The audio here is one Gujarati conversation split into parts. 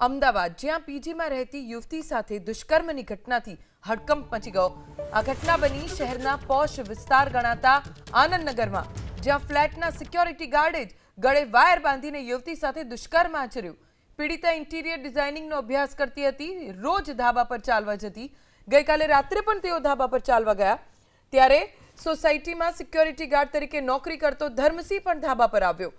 અમદાવાદ જ્યાં પીજીમાં રહેતી યુવતી સાથે દુષ્કર્મની ઘટનાથી હડકંપ મચી ગયો। આ ઘટના બની શહેરના પોશ વિસ્તાર ગણાતા આનંદનગરમાં, જ્યાં ફ્લેટના સિક્યોરિટી ગાર્ડે જ ગળે વાયર બાંધીને યુવતી સાથે દુષ્કર્મ આચર્યું। પીડિતા ઇન્ટિરિયર ડિઝાઇનિંગનો અભ્યાસ કરતી હતી, રોજ ધાબા પર ચાલવા જતી। ગઈકાલે રાત્રે પણ તેઓ ધાબા પર ચાલવા ગયા ત્યારે સોસાયટીમાં સિક્યોરિટી ગાર્ડ તરીકે નોકરી કરતો ધર્મસિંહ પણ ધાબા પર આવ્યો,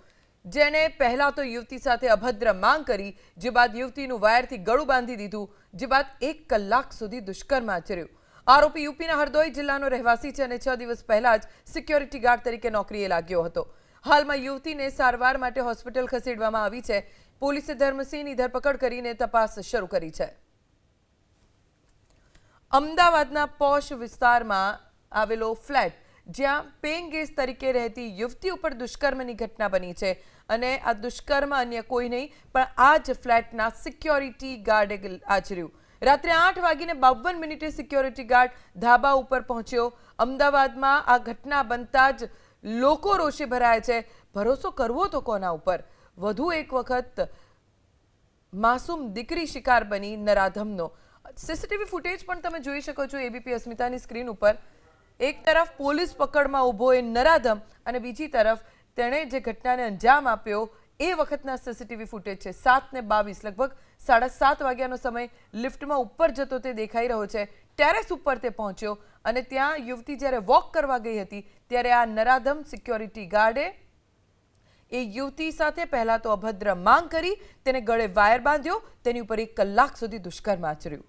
જેને પહેલા તો યુવતી સાથે અભદ્ર માંગ કરી, જે બાદ યુવતીનું વાયરથી ગળું બાંધી દીધું, જે બાદ 1 કલાક સુધી દુષ્કર્મ આચર્યું। આરોપી યુપીના હરદોઈ જિલ્લાનો રહેવાસી છે અને 6 દિવસ પહેલા જ સિક્યોરિટી ગાર્ડ તરીકે નોકરીએ લાગ્યો હતો। હાલમાં યુવતીને સારવાર માટે હોસ્પિટલ ખસેડવામાં આવી છે। પોલીસે ધર્મસિંહની ધરપકડ કરીને તપાસ શરૂ કરી છે। અમદાવાદના પોશ વિસ્તારમાં આવેલો ફ્લેટ જ્યાં પેઇંગ ગેસ્ટ તરીકે રહેતી યુવતી ઉપર દુષ્કર્મની ઘટના બની છે અને આ દુષ્કર્મ અન્ય કોઈ નહીં પણ આ જ ફ્લેટના સિક્યોરિટી ગાર્ડે આચર્યું। રાત્રે 8:52 સિક્યોરિટી ગાર્ડ ધાબા ઉપર પહોંચ્યો। અમદાવાદમાં આ ઘટના બનતા જ લોકો રોષે ભરાયા છે। ભરોસો કરવો તો કોના ઉપર? વધુ એક વખત માસૂમ દીકરી શિકાર બની નરાધમનો। સીસીટીવી ફૂટેજ પણ તમે જોઈ શકો છો એબીપી અસ્મિતાની સ્ક્રીન ઉપર। એક તરફ પોલીસ પકડમાં ઊભો એ નરાધમ અને બીજી તરફ તેણે જે ઘટનાને અંજામ આપ્યો એ વખતના સીસીટીવી ફૂટેજ છે। 7:22 લગભગ 7:30 વાગ્યાનો સમય લિફ્ટમાં ઉપર જતો તે દેખાઈ રહ્યો છે। ટેરેસ ઉપર તે પહોંચ્યો અને ત્યાં યુવતી જ્યારે વોક કરવા ગઈ હતી ત્યારે આ નરાધમ સિક્યોરિટી ગાર્ડે એ યુવતી સાથે પહેલા તો અભદ્ર માંગ કરી, તેને ગળે વાયર બાંધ્યો, તેની ઉપર 1 કલાક સુધી દુષ્કર્મ આચર્યું।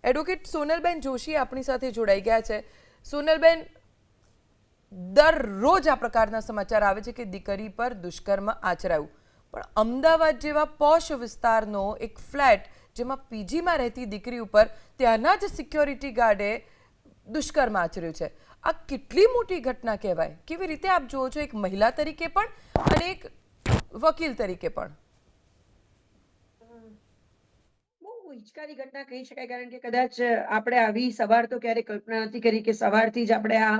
એડવોકેટ સોનલબેન જોશી આપણી સાથે જોડાઈ ગયા છે। સોનલબેન, દરરોજ આ પ્રકારના સમાચાર આવે છે કે દીકરી પર દુષ્કર્મ આચરાયું, પણ અમદાવાદ જેવા પોશ વિસ્તારનો એક ફ્લેટ જેમાં પીજીમાં રહેતી દીકરી ઉપર ત્યાંના જ સિક્યોરિટી ગાર્ડે દુષ્કર્મ આચર્યું છે। આ કેટલી મોટી ઘટના કહેવાય? કેવી રીતે આપ જુઓ છો, એક મહિલા તરીકે પણ અને એક વકીલ તરીકે પણ? હિચકારી ઘટના કહી શકાય, કારણ કે કદાચ આપણે આવી સવાર તો ક્યારે કલ્પના નથી કરી કે સવારથી જ આપણે આ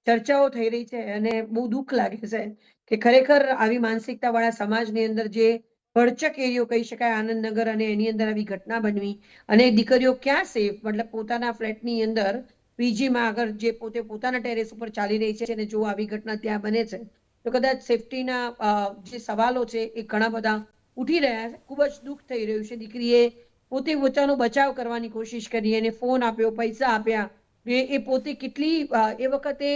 ચર્ચાઓ થઈ રહી છે અને બહુ દુઃખ લાગે છે કે ખરેખર આવી માનસિકતા વાળા સમાજની અંદર જે ભરચક એરિયો કહી શકાય આનંદનગર, અને એની અંદર આવી ઘટના બનવી અને દીકરીઓ ક્યાં સેફ, મતલબ પોતાના ફ્લેટની અંદર પીજીમાં આગળ જે પોતે પોતાના ટેરેસ ઉપર ચાલી રહી છે અને જો આવી ઘટના ત્યાં બને છે તો કદાચ સેફટીના જે સવાલો છે એ ઘણા બધા ઉઠી રહ્યા છે। ખૂબ જ દુઃખ થઈ રહ્યું છે। દીકરીએ પોતે પોતાનો બચાવ કરવાની કોશિશ કરી, એને ફોન આપ્યો, પૈસા આપ્યા, એ પોતે કેટલી એ વખતે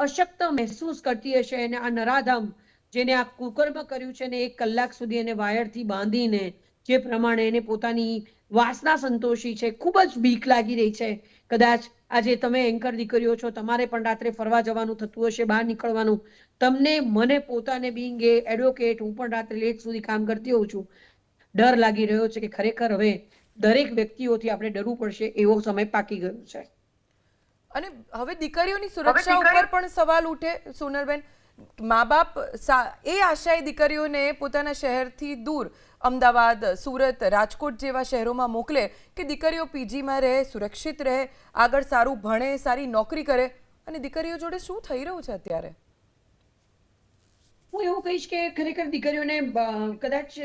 અશક્ત મહેસૂસ કરતી હશે અને આ નરાધમ જેને આ કુકર્મ કર્યું છે ને 1 કલાક સુધી એને વાયરથી બાંધીને જે પ્રમાણે એને પોતાની વાસના સંતોષી છે, ખૂબ જ બીક લાગી રહી છે। કદાચ આજે તમે એન્કર દીકરીઓ છો, તમારે પણ રાત્રે ફરવા જવાનું થતું હશે, બહાર નીકળવાનું, તમને, મને પોતાને બિંગ એ એડવોકેટ, હું પણ રાત્રે લેટ સુધી કામ કરતી હોઉં છું, ડર લાગી રહ્યો છે કે ખરેખર હવે દરેક વ્યક્તિઓથી આપણે ડરવું પડશે એવો સમય પાકી ગયો છે। અને હવે દીકરીઓની સુરક્ષા ઉપર પણ સવાલ ઉઠે સોનલબેન। મા બાપ એ આશાએ દીકરીઓને પોતાના શહેરથી દૂર અમદાવાદ, સુરત, રાજકોટ જેવા શહેરોમાં મોકલે કે દીકરીઓ પીજીમાં રહે, સુરક્ષિત રહે, આગળ સારું ભણે, સારી નોકરી કરે, અને દીકરીઓ જોડે શું થઈ રહ્યું છે અત્યારે? હું એવું કહીશ કે ખરેખર દીકરીઓને કદાચ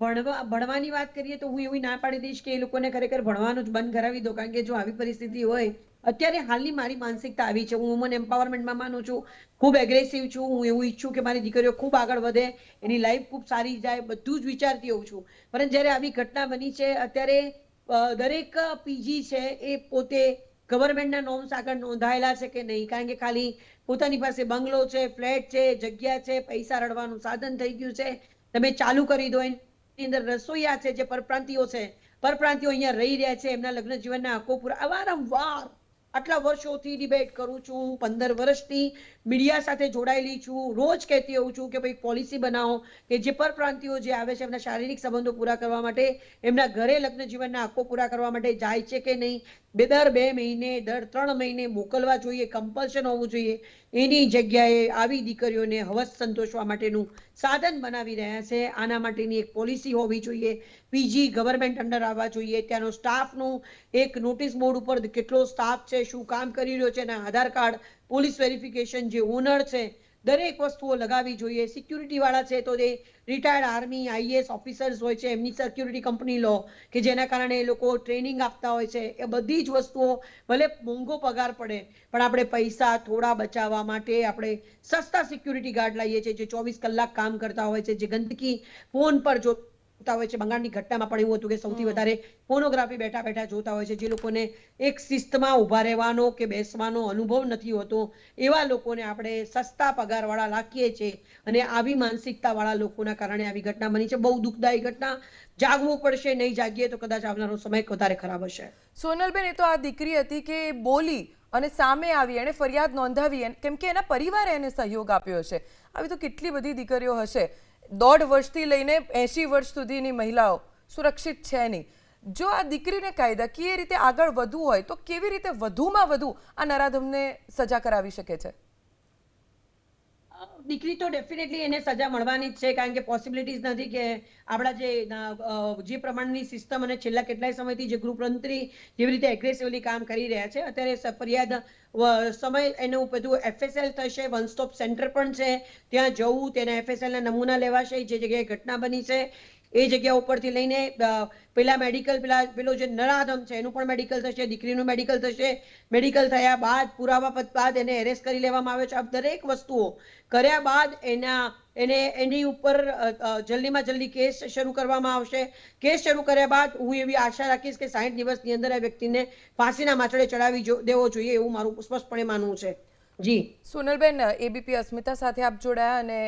ભણવાની વાત કરીએ તો હું એવી ના પાડી દઈશ કે એ લોકોને ખરેખર ભણવાનું જ બંધ કરાવી દો, કારણ કે જો આવી પરિસ્થિતિ હોય, અત્યારે હાલની મારી માનસિકતા આવી છે, હું વુમન એમ્પાવરમેન્ટમાં માનું છું, ખૂબ એગ્રેસિવ છું, હું એવું ઈચ્છું કે મારી દીકરીઓ ખૂબ આગળ વધે, એની લાઈફ ખૂબ સારી જાય, બધું જ વિચારતી હોઉં છું। પરંતુ જ્યારે આવી ઘટના બની છે અત્યારે દરેક પીજી છે એ પોતે ગવર્મેન્ટના નોર્મ્સ આગળ નોંધાયેલા છે કે નહીં, કારણ કે ખાલી પોતાની પાસે બંગલો છે, ફ્લેટ છે, જગ્યા છે, પૈસા રડવાનું સાધન થઈ ગયું છે, તમે ચાલુ કરી દો। એની અંદર રસોઈયા છે જે પરપ્રાંતિયો છે, પરપ્રાંતિયો અહીંયા રહી રહ્યા છે, એમના લગ્ન જીવનના હકો પૂરા, વારંવાર આટલા વર્ષોથી ડિબેટ કરું છું, 15 વર્ષથી મીડિયા સાથે જોડાયેલી છું, રોજ કહેતી હોઉં છું કે ભાઈ પોલિસી બનાવો કે જે પરપ્રાંતિયો જે આવે છે એમના શારીરિક સંબંધો પૂરા કરવા માટે, એમના ઘરે લગ્ન જીવનના હકો પૂરા કરવા માટે જાય છે કે નહીં, દર 2 મહિને, દર 3 મહિને મોકલવા જોઈએ, કમ્પલ્શન હોવું જોઈએ। એની જગ્યાએ આવી દીકરીઓને હવસ સંતોષવા માટેનું સાધન બનાવી રહ્યા છે। આના માટેની એક પોલિસી હોવી જોઈએ, પીજી ગવર્મેન્ટ અંડર આવવા જોઈએ, ત્યાંનો સ્ટાફનું એક નોટિસ બોર્ડ ઉપર કેટલો સ્ટાફ છે, શું કામ કરી રહ્યો છે, એના આધાર કાર્ડ, પોલીસ વેરિફિકેશન, જે ઓનર છે દરેક વસ્તુઓ લગાવવી જોઈએ. સિક્યુરિટી વાળા છે તો જે રિટાયર્ડ આર્મી આઈએએસ ઓફિસર્સ હોય છે એમની સિક્યુરિટી કંપની લો કે જેના કારણે એ લોકો ટ્રેનિંગ આપતા હોય છે. એ બધી જ વસ્તુઓ ભલે મોંઘો પગાર પડે પણ આપણે પૈસા થોડા બચાવવા માટે આપણે સસ્તા સિક્યુરિટી ગાર્ડ લાવીએ છીએ જે 24 કલાક કામ કરતા હોય છે, જે ગંદકી ફોન પર જોતા હોય છે. બંગાળની ઘટનામાં પણ એવું હતું કે સૌથી વધારે ફોનોગ્રાફી બેઠા બેઠા જોતા હોય છે. જે લોકોને એક શિસ્તમાં ઊભા રહેવાનો કે બેસવાનો અનુભવ નથી હોતો એવા લોકોને આપણે સસ્તા પગારવાળા રાખીએ છીએ અને આવી માનસિકતાવાળા લોકોના કારણે આવી ઘટના બની છે. બહુ દુઃખદાયી ઘટના. જાગવું પડશે, નહીં જાગીએ તો કદાચ આવનારો સમય વધારે ખરાબ હશે. સોનલબેન, એ તો આ દીકરી હતી કે બોલી અને સામે આવી, એણે ફરિયાદ નોંધાવી, કેમ કે એના પરિવારે એને સહયોગ આપ્યો હશે. આવી તો કેટલી બધી દીકરીઓ હશે. 1.5 વર્ષથી લઈને 80 વર્ષ સુધીની મહિલાઓ સુરક્ષિત છે નહીં. જો આ દીકરીને કાયદાકીય રીતે આગળ વધવું હોય તો કેવી રીતે વધુમાં વધુ આ નરાધમને સજા કરાવી શકે છે? દીકરી તો ડેફિનેટલી એને સજા મળવાની જ છે, કારણ કે પોસિબિલિટીઝ નથી કે આપણા જે પ્રમાણની સિસ્ટમ અને છેલ્લા કેટલાય સમયથી જે ગૃહમંત્રી જેવી રીતે એગ્રેસિવલી કામ કરી રહ્યા છે, અત્યારે ફરિયાદ સમય એનું બધું FSL થશે, વન સ્ટોપ સેન્ટર પણ છે, ત્યાં જવું, તેના FSL ના નમૂના લેવાશે. જે જગ્યાએ ઘટના બની છે એ જગ્યા ઉપરથી લઈને પેલા મેડિકલ પેલો જે નરાધમ છે એનું પણ મેડિકલ થશે, દીકરીનું મેડિકલ થશે. મેડિકલ થયા બાદ પુરાવા બાદ એને એરેસ્ટ કરી લેવામાં આવે છે. આ દરેક વસ્તુઓ કર્યા બાદ એની ઉપર જલ્દીમાં જલ્દી કેસ શરૂ કરવામાં આવશે. કેસ શરૂ કર્યા બાદ હું એવી આશા રાખીશ કે 60 દિવસની અંદર આ વ્યક્તિને ફાંસીના માથડે ચડાવી દેવો જોઈએ એવું મારું સ્પષ્ટપણે માનવું છે. જી સોનલબેન, એબીપી અસ્મિતા સાથે આપ જોડાયા અને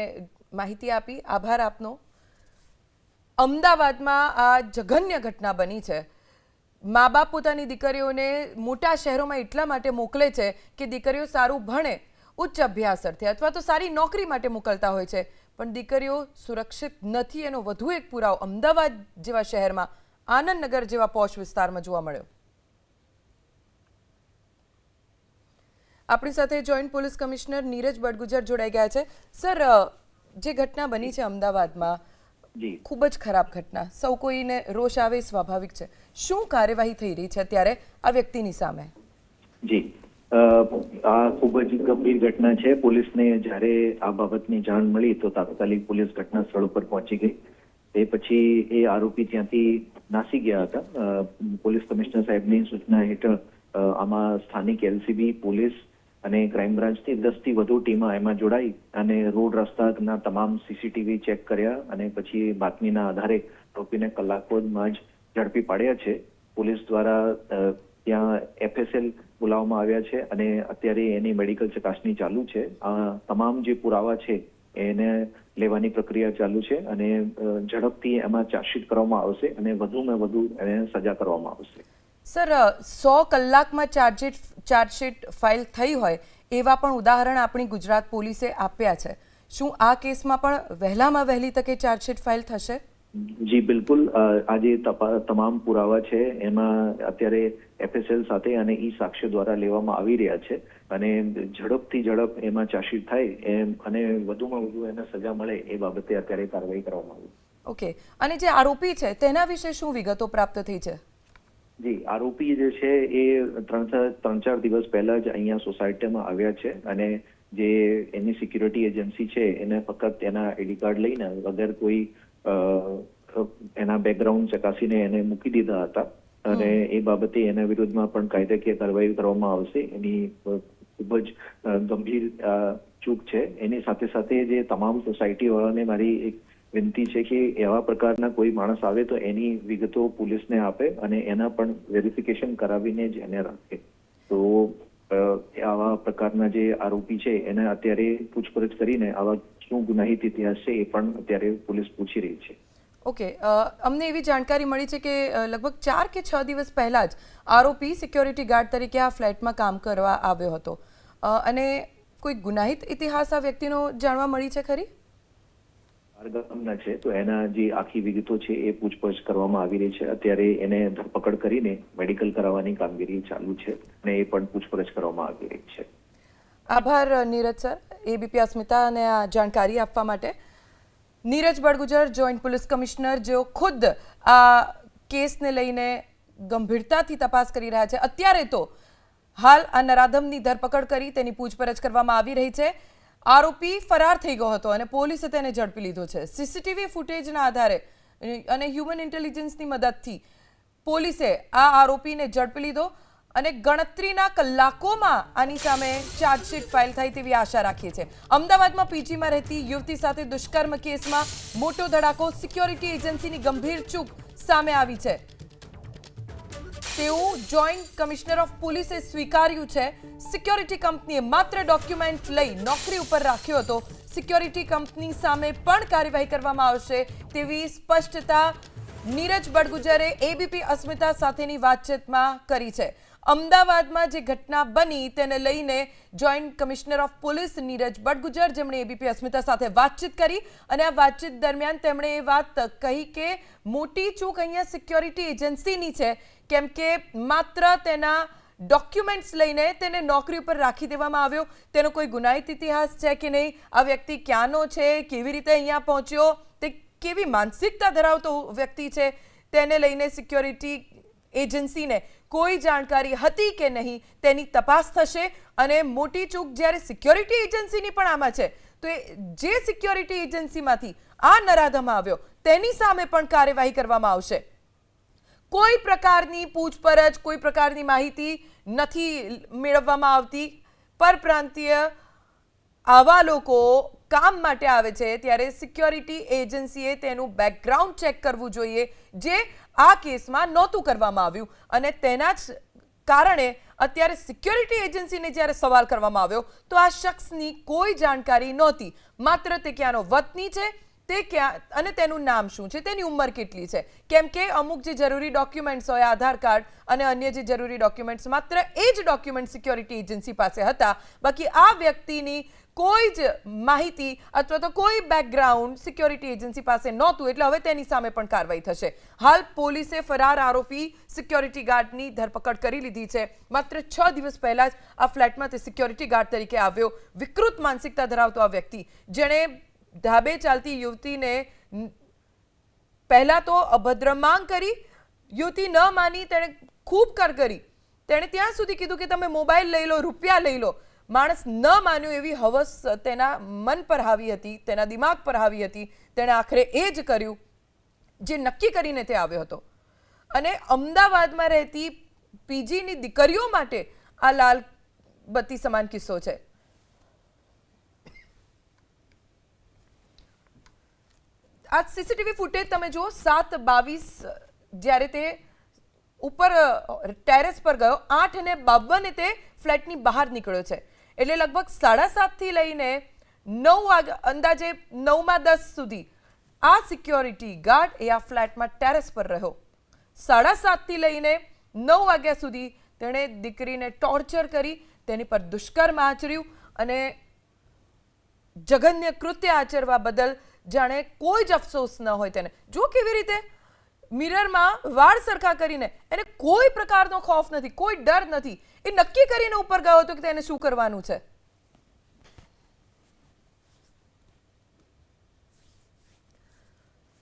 માહિતી આપી. આભાર આપનો. અમદાવાદમાં આ જઘન્ય ઘટના બની છે. મા બાપ પોતાની દીકરીઓને મોટા શહેરોમાં એટલા માટે મોકલે છે કે દીકરીઓ સારું ભણે, ઉચ્ચ અભ્યાસ અર્થે અથવા તો સારી નોકરી માટે મોકલતા હોય છે, પણ દીકરીઓ સુરક્ષિત નથી એનો વધુ એક પુરાવો અમદાવાદ જેવા શહેરમાં, આનંદનગર જેવા પોશ વિસ્તારમાં જોવા મળ્યો. આપણી સાથે joint police commissioner Neeraj Badgujar જોડાઈ ગયા છે. સર, જે ઘટના બની છે અમદાવાદમાં, ખૂબ જ ખરાબ ઘટના, સૌ કોઈને રોષ આવે સ્વાભાવિક છે. શું કાર્યવાહી થઈ રહી છે અત્યારે આ વ્યક્તિની સામે? જી, આ ખૂબ જ ગંભીર ઘટના છે. પોલીસને જ્યારે આ બાબતની જાણ મળી તો તાત્કાલિક પોલીસ ઘટના સ્થળ ઉપર પહોંચી ગઈ. તે પછી એ આરોપી ત્યાંથી નાસી ગયા હતા. પોલીસ કમિશનર સાહેબની સૂચના હેઠળ આમાં સ્થાનિક LCB પોલીસ અને ક્રાઇમ બ્રાન્ચની 10 થી વધુ ટીમો એમાં જોડાઈ અને રોડ રસ્તાના તમામ CCTV ચેક કર્યા અને પછી બાતમીના આધારે આરોપીને કલાકોમાં જ ઝડપી પાડ્યા છે. પોલીસ દ્વારા ત્યાં FSL બોલાવવામાં આવ્યા છે અને અત્યારે એની મેડિકલ ચકાસણી ચાલુ છે. આ તમામ જે પુરાવા છે એને લેવાની પ્રક્રિયા ચાલુ છે અને ઝડપથી એમાં ચાર્જશીટ કરવામાં આવશે અને વધુમાં વધુ એને સજા કરવામાં આવશે. સર, 100 કલાકમાં ચાર્જશીટ ફાઇલ થઈ હોય એવા પણ ઉદાહરણ આપણી ગુજરાત પોલીસે આપ્યા છે. શું આ કેસમાં પણ વહેલામાં વહેલી તકે ચાર્જશીટ ફાઇલ થશે? જી બિલકુલ. આ જે તમામ પુરાવા છે એમાં અત્યારે FSL સાથે અને સાક્ષ્ય દ્વારા લેવામાં આવી રહ્યા છે અને ઝડપથી ઝડપ એમાં ચાર્જશીટ થાય એમ અને વધુમાં વધુ એને સજા મળે એ બાબતે અત્યારે કાર્યવાહી કરવામાં આવી. ઓકે. અને જે આરોપી છે તેના વિશે શું વિગતો પ્રાપ્ત થઈ છે? જી, આરોપી જે છે એ 3-4 દિવસ પહેલા જ અહીંયા સોસાયટીમાં આવ્યા છે અને જે એની સિક્યુરિટી એજન્સી છે એને ફક્ત એના ID કાર્ડ લઈને વગર કોઈ એના બેકગ્રાઉન્ડ ચકાસીને એને મૂકી દીધા હતા અને એ બાબતે એના વિરુદ્ધમાં પણ કાયદાકીય કાર્યવાહી કરવામાં આવશે. એની ખૂબ જ ગંભીર ચૂક છે. એની સાથે સાથે જે તમામ સોસાયટી વાળાને મારી એક વિનંતી છે કે એવા પ્રકારના કોઈ માણસ આવે તો એની વિગતો પોલીસને આપે અને એના પણ વેરિફિકેશન કરાવીને જ એને રાખે. તો આવા પ્રકારના જે આરોપી છે એને અત્યારે પૂછપરછ કરીને આવા શું ગુનાહિત ઇતિહાસ છે એ પણ અત્યારે પોલીસ પૂછી રહી છે. ઓકે. અમને એવી જાણકારી મળી છે કે લગભગ 4 કે 6 દિવસ પહેલા જ આરોપી સિક્યોરિટી ગાર્ડ તરીકે આ ફ્લેટમાં કામ કરવા આવ્યો હતો અને કોઈ ગુનાહિત ઇતિહાસ આ વ્યક્તિનો જાણવા મળી છે ખરી? ગામના છે તો એના જે આખી વિગતો છે એ પૂછપરછ કરવામાં આવી રહી છે. અત્યારે એને ધરપકડ કરીને મેડિકલ કરાવવાની કામગીરી ચાલુ છે અને એ પણ પૂછપરછ કરવામાં આવી રહી છે. આભાર નીરજ સર, એબીપી અસ્મિતા અને આ જાણકારી આપવા માટે. Neeraj Badgujar, joint police commissioner, જેઓ ખુદ આ કેસને લઈને ગંભીરતાથી તપાસ કરી રહ્યા છે. અત્યારે તો હાલ આ નરાધમની ધરપકડ કરી તેની પૂછપરછ કરવામાં આવી રહી છે. આરોપી ફરાર થઈ ગયો હતો અને પોલીસે તેને ઝડપી લીધો છે. સીસીટીવી ફૂટેજના આધારે અને હ્યુમન ઇન્ટેલિજન્સની મદદથી પોલીસે આ આરોપીને ઝડપી લીધો અને ગણતરીના કલાકોમાં આની સામે ચાર્જશીટ ફાઇલ થાય તેવી આશા રાખીએ છીએ. અમદાવાદમાં પીજીમાં રહેતી યુવતી સાથે દુષ્કર્મ કેસમાં મોટો ધડાકો. સિક્યોરિટી એજન્સીની ગંભીર ચૂક સામે આવી છે તેવું જોઈન્ટ કમિશનર ઓફ પોલીસે સ્વીકાર્યું છે. સિક્યોરિટી કંપનીએ માત્ર ડોક્યુમેન્ટ લઈ નોકરી ઉપર રાખ્યો હતો. સિક્યોરિટી કંપની સામે પણ કાર્યવાહી કરવામાં આવશે તેવી સ્પષ્ટતા નીરજ બડગુજરે એબીપી અસ્મિતા સાથેની વાતચીતમાં કરી છે. અમદાવાદમાં જે ઘટના બની તેને લઈને joint commissioner of police Neeraj Badgujar, જેમણે એબીપી અસ્મિતા સાથે વાતચીત કરી અને આ વાતચીત દરમિયાન તેમણે એ વાત કહી કે મોટી ચૂક અહીંયા સિક્યોરિટી એજન્સીની છે, કેમ કે માત્ર તેના ડોક્યુમેન્ટ્સ લઈને તેને નોકરી ઉપર રાખી દેવામાં આવ્યો. તેનો કોઈ ગુનાહિત ઇતિહાસ છે કે નહીં, આ વ્યક્તિ ક્યાંનો છે, કેવી રીતે અહીંયા પહોંચ્યો, તે કેવી માનસિકતા ધરાવતો વ્યક્તિ છે, તેને લઈને સિક્યોરિટી એજન્સીને કોઈ જાણકારી હતી કે નહીં તેની તપાસ થશે. અને મોટી ચૂક જ્યારે સિક્યોરિટી એજન્સીની પણ આમાં છે તો જે સિક્યોરિટી એજન્સીમાંથી આ નરાધમ આવ્યો તેની સામે પણ કાર્યવાહી કરવામાં આવશે. કોઈ પ્રકારની પૂછપરછ, કોઈ પ્રકારની માહિતી નથી મેળવવામાં આવતી. પરપ્રાંતીય આવા લોકો કામ માટે આવે છે ત્યારે સિક્યોરિટી એજન્સીએ તેનું બેકગ્રાઉન્ડ ચેક કરવું જોઈએ, જે આ કેસમાં નહોતું કરવામાં આવ્યું. અને તેના જ કારણે અત્યારે સિક્યોરિટી એજન્સીને જ્યારે સવાલ કરવામાં આવ્યો તો આ શખ્સની કોઈ જાણકારી નહોતી. માત્ર તે ક્યાંનો વતની છે, તે ક્યાં અને તેનું નામ શું છે, તેની ઉંમર કેટલી છે, કેમ કે અમુક જે જરૂરી ડોક્યુમેન્ટ્સ હોય, આધાર કાર્ડ અને અન્ય જે જરૂરી ડોક્યુમેન્ટ્સ, માત્ર એ જ ડોક્યુમેન્ટ સિક્યોરિટી એજન્સી પાસે હતા. બાકી આ વ્યક્તિની કોઈ જ માહિતી અથવા તો કોઈ બેકગ્રાઉન્ડ સિક્યોરિટી એજન્સી પાસે નહોતું. એટલે હવે તેની સામે પણ કાર્યવાહી થશે. હાલ પોલીસે ફરાર આરોપી સિક્યોરિટી ગાર્ડની ધરપકડ કરી લીધી છે. માત્ર 6 દિવસ પહેલા જ આ ફ્લેટમાં તે સિક્યોરિટી ગાર્ડ તરીકે આવ્યો. વિકૃત માનસિકતા ધરાવતો આ વ્યક્તિ, જેણે ધાબે ચાલતી યુવતીને પહેલા તો અભદ્ર માંગ કરી, યુવતી ન માની, તેણે ખૂબ કર કરી. તેણે ત્યાં સુધી કીધું કે તમે મોબાઈલ લઈ લો, રૂપિયા લઈ લો. માણસ ન માન્યું. એવી હવસ તેના મન પર હાવી હતી, તેના દિમાગ પર હાવી હતી. તેણે આખરે એ જ કર્યું જે નક્કી કરીને તે આવ્યો હતો. અને અમદાવાદમાં રહેતી પીજીની દીકરીઓ માટે આ લાલ બત્તી સમાન કિસ્સો છે. આ સીસીટીવી ફૂટેજ તમે જુઓ. 7:22 જ્યારે તે ઉપર ટેરેસ પર ગયો, 8:52 તે ફ્લેટની બહાર નીકળ્યો છે. એટલે લગભગ 7:30 થી લઈને 9 અંદાજે 9:10 સુધી આ સિક્યોરિટી ગાર્ડ એ આ ફ્લેટમાં ટેરેસ પર રહ્યો. 7:30 થી લઈને 9 વાગ્યા સુધી તેણે દીકરીને ટોર્ચર કરી, તેની પર દુષ્કર્મ આચર્યું અને જઘન્ય કૃત્ય આચરવા બદલ જાણે કોઈ જ અફસોસ ન હોય તેને. જો કેવી રીતે મિરરમાં વાળ સરખા કરીને એને કોઈ પ્રકારનો ખોફ નથી, કોઈ ડર નથી. એ નક્કી કરીને ઉપર ગયો હતો કે તેને શું કરવાનું છે.